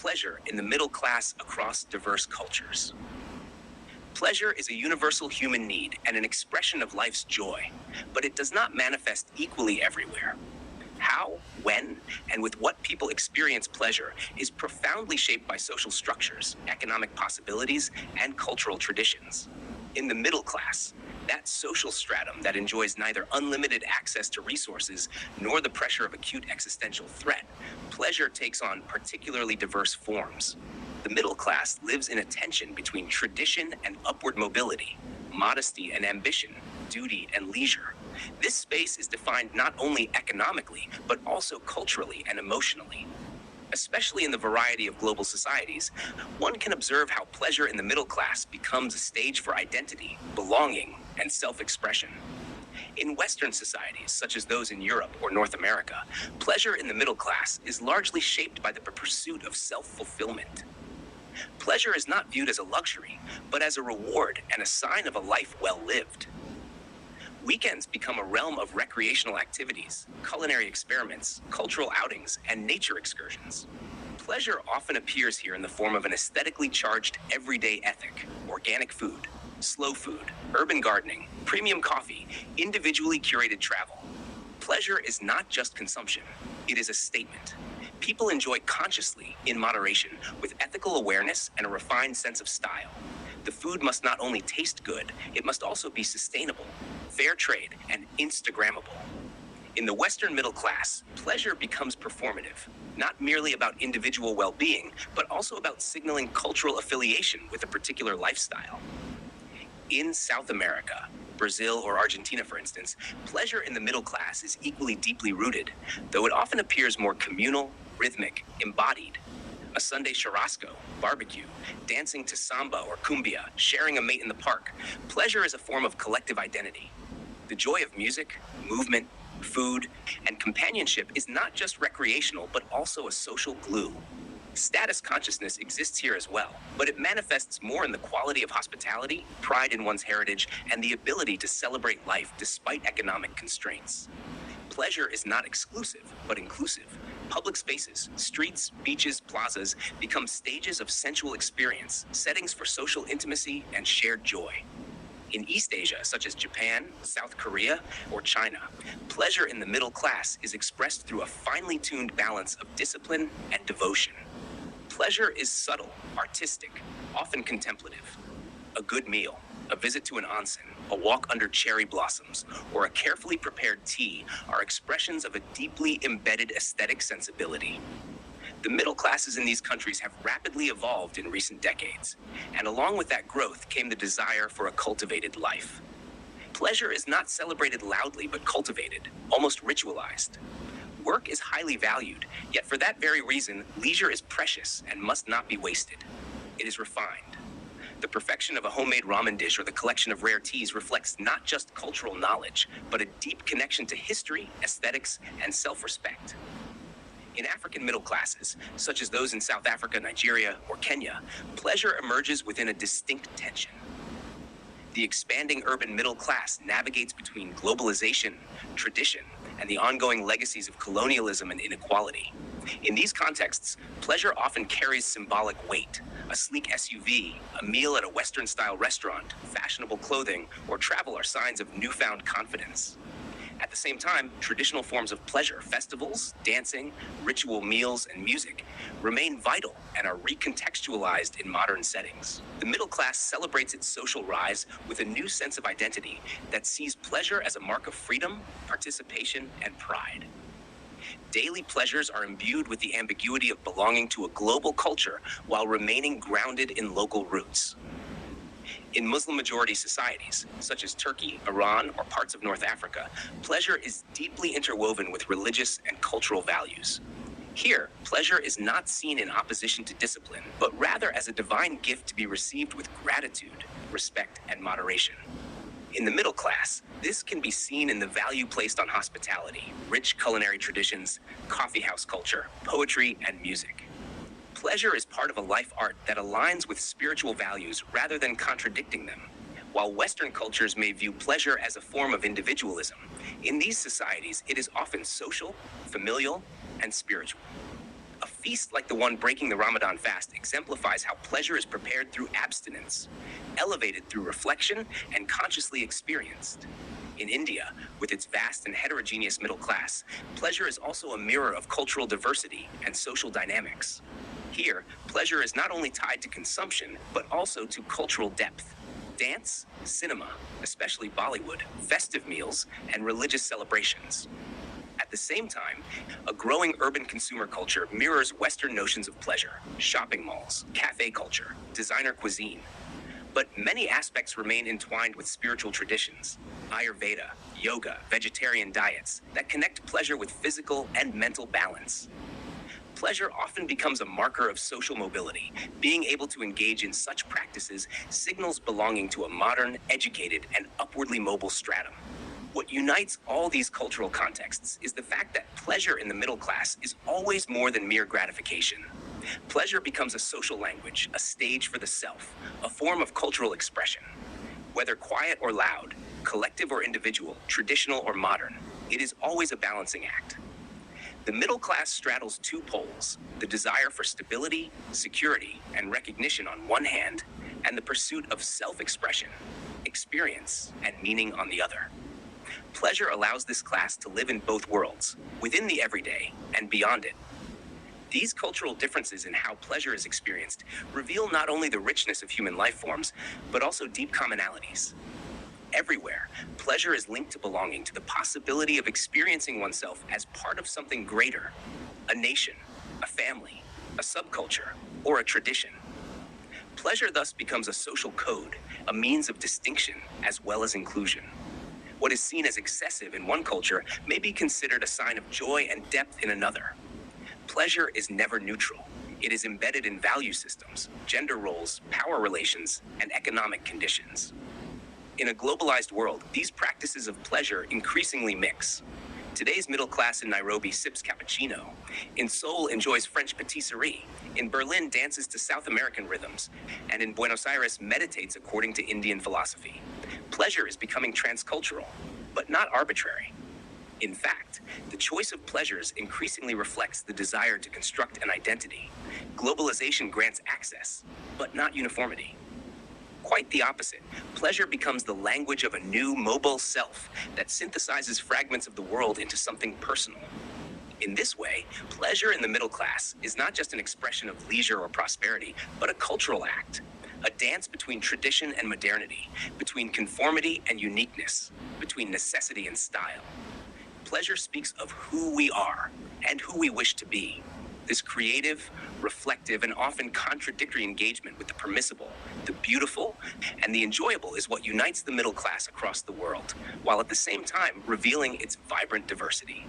Pleasure in the middle class across diverse cultures. Pleasure is a universal human need and an expression of life's joy, but it does not manifest equally everywhere. How, when, and with what people experience pleasure is profoundly shaped by social structures, economic possibilities, and cultural traditions. In the middle class, that social stratum that enjoys neither unlimited access to resources nor the pressure of acute existential threat, pleasure takes on particularly diverse forms. The middle class lives in a tension between tradition and upward mobility, modesty and ambition, duty and leisure. This space is defined not only economically, but also culturally and emotionally. Especially in the variety of global societies, one can observe how pleasure in the middle class becomes a stage for identity, belonging, and self-expression. In Western societies, such as those in Europe or North America, pleasure in the middle class is largely shaped by the pursuit of self-fulfillment. Pleasure is not viewed as a luxury, but as a reward and a sign of a life well lived. Weekends become a realm of recreational activities, culinary experiments, cultural outings, and nature excursions. Pleasure often appears here in the form of an aesthetically charged everyday ethic: organic food, slow food, urban gardening, premium coffee, individually curated travel. Pleasure is not just consumption, it is a statement. People enjoy consciously, in moderation, with ethical awareness and a refined sense of style. The food must not only taste good, it must also be sustainable, fair trade, and Instagrammable. In the Western middle class, pleasure becomes performative, not merely about individual well-being, but also about signaling cultural affiliation with a particular lifestyle. In South America, Brazil or Argentina, for instance, pleasure in the middle class is equally deeply rooted, though it often appears more communal, rhythmic, embodied. A Sunday churrasco, barbecue, dancing to samba or cumbia, sharing a mate in the park. Pleasure is a form of collective identity. The joy of music, movement, food, and companionship is not just recreational, but also a social glue. Status consciousness exists here as well, but it manifests more in the quality of hospitality, pride in one's heritage, and the ability to celebrate life despite economic constraints. Pleasure is not exclusive, but inclusive. Public spaces, streets, beaches, plazas become stages of sensual experience, settings for social intimacy and shared joy. In East Asia, such as Japan, South Korea, or China, pleasure in the middle class is expressed through a finely tuned balance of discipline and devotion. Pleasure is subtle, artistic, often contemplative. A good meal, a visit to an onsen, a walk under cherry blossoms, or a carefully prepared tea are expressions of a deeply embedded aesthetic sensibility. The middle classes in these countries have rapidly evolved in recent decades, and along with that growth came the desire for a cultivated life. Pleasure is not celebrated loudly but cultivated, almost ritualized. Work is highly valued, yet for that very reason, leisure is precious and must not be wasted. It is refined. The perfection of a homemade ramen dish or the collection of rare teas reflects not just cultural knowledge, but a deep connection to history, aesthetics, and self-respect. In African middle classes, such as those in South Africa, Nigeria, or Kenya, pleasure emerges within a distinct tension. The expanding urban middle class navigates between globalization, tradition, and the ongoing legacies of colonialism and inequality. In these contexts, pleasure often carries symbolic weight. A sleek SUV, a meal at a Western-style restaurant, fashionable clothing, or travel are signs of newfound confidence. At the same time, traditional forms of pleasure, festivals, dancing, ritual meals, and music remain vital and are recontextualized in modern settings. The middle class celebrates its social rise with a new sense of identity that sees pleasure as a mark of freedom, participation, and pride. Daily pleasures are imbued with the ambiguity of belonging to a global culture while remaining grounded in local roots. In Muslim-majority societies, such as Turkey, Iran, or parts of North Africa, pleasure is deeply interwoven with religious and cultural values. Here, pleasure is not seen in opposition to discipline, but rather as a divine gift to be received with gratitude, respect, and moderation. In the middle class, this can be seen in the value placed on hospitality, rich culinary traditions, coffeehouse culture, poetry, and music. Pleasure is part of a life art that aligns with spiritual values rather than contradicting them. While Western cultures may view pleasure as a form of individualism, in these societies it is often social, familial, and spiritual. A feast like the one breaking the Ramadan fast exemplifies how pleasure is prepared through abstinence, elevated through reflection, and consciously experienced. In India, with its vast and heterogeneous middle class, pleasure is also a mirror of cultural diversity and social dynamics. Here, pleasure is not only tied to consumption, but also to cultural depth. Dance, cinema, especially Bollywood, festive meals, and religious celebrations. At the same time, a growing urban consumer culture mirrors Western notions of pleasure, shopping malls, cafe culture, designer cuisine. But many aspects remain entwined with spiritual traditions, Ayurveda, yoga, vegetarian diets that connect pleasure with physical and mental balance. Pleasure often becomes a marker of social mobility. Being able to engage in such practices signals belonging to a modern, educated, and upwardly mobile stratum. What unites all these cultural contexts is the fact that pleasure in the middle class is always more than mere gratification. Pleasure becomes a social language, a stage for the self, a form of cultural expression. Whether quiet or loud, collective or individual, traditional or modern, it is always a balancing act. The middle class straddles two poles, the desire for stability, security, and recognition on one hand, and the pursuit of self-expression, experience, and meaning on the other. Pleasure allows this class to live in both worlds, within the everyday and beyond it. These cultural differences in how pleasure is experienced reveal not only the richness of human life forms, but also deep commonalities. Everywhere, pleasure is linked to belonging, to the possibility of experiencing oneself as part of something greater, a nation, a family, a subculture, or a tradition. Pleasure thus becomes a social code, a means of distinction as well as inclusion. What is seen as excessive in one culture may be considered a sign of joy and depth in another. Pleasure is never neutral. It is embedded in value systems, gender roles, power relations, and economic conditions. In a globalized world, these practices of pleasure increasingly mix. Today's middle class in Nairobi sips cappuccino. In Seoul, enjoys French patisserie. In Berlin, dances to South American rhythms. And in Buenos Aires, meditates according to Indian philosophy. Pleasure is becoming transcultural, but not arbitrary. In fact, the choice of pleasures increasingly reflects the desire to construct an identity. Globalization grants access, but not uniformity. Quite the opposite. Pleasure becomes the language of a new mobile self that synthesizes fragments of the world into something personal. In this way, pleasure in the middle class is not just an expression of leisure or prosperity, but a cultural act. A dance between tradition and modernity, between conformity and uniqueness, between necessity and style. Pleasure speaks of who we are and who we wish to be. This creative, reflective, and often contradictory engagement with the permissible, the beautiful, and the enjoyable is what unites the middle class across the world, while at the same time revealing its vibrant diversity.